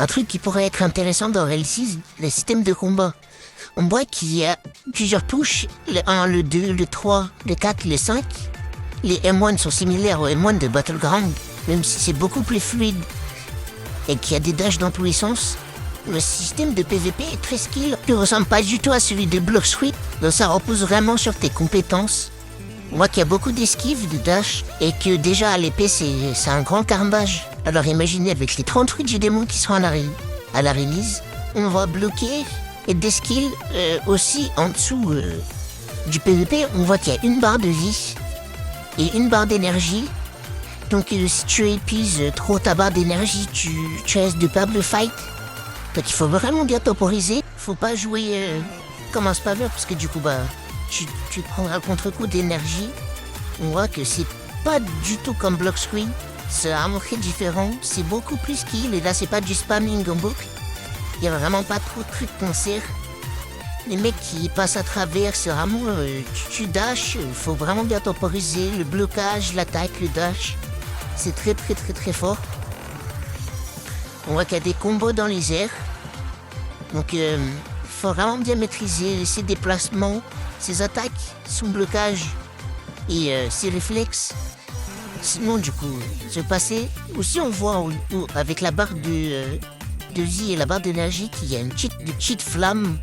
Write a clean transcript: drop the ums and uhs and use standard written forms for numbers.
Un truc qui pourrait être intéressant dans Rel6, le système de combat. On voit qu'il y a plusieurs touches, le 1, le 2, le 3, le 4, le 5. Les M1 sont similaires aux M1 de Battleground, même si c'est beaucoup plus fluide et qu'il y a des dashs dans tous les sens. Le système de PVP est très skill, ne ressemble pas du tout à celui de Block Sweep, donc ça repose vraiment sur tes compétences. On voit qu'il y a beaucoup d'esquives, de dash, et que déjà à l'épée c'est un grand carnage. Alors imaginez avec les 38 G-démons qui sont à la release, on va bloquer et des skills aussi en dessous du PVP. On voit qu'il y a une barre de vie et une barre d'énergie. Donc si tu épuises trop ta barre d'énergie, tu risques de perdre le fight. Donc il faut vraiment bien temporiser. Faut pas jouer comme un spammer parce que du coup tu prendras le contre-coup d'énergie. On voit que c'est pas du tout comme Block Screen. C'est vraiment très différent. C'est beaucoup plus skill et là c'est pas du spamming en boucle. Il y a vraiment pas trop de trucs concert. Les mecs qui passent à travers, c'est vraiment tu dash. Il faut vraiment bien temporiser le blocage, l'attaque, le dash. C'est très très très très fort. On voit qu'il y a des combos dans les airs. Donc faut vraiment bien maîtriser ses déplacements, ses attaques, son blocage et ses réflexes. Sinon du coup, se passer. Aussi on voit avec la barre de vie et la barre d'énergie qu'il y a une petite flamme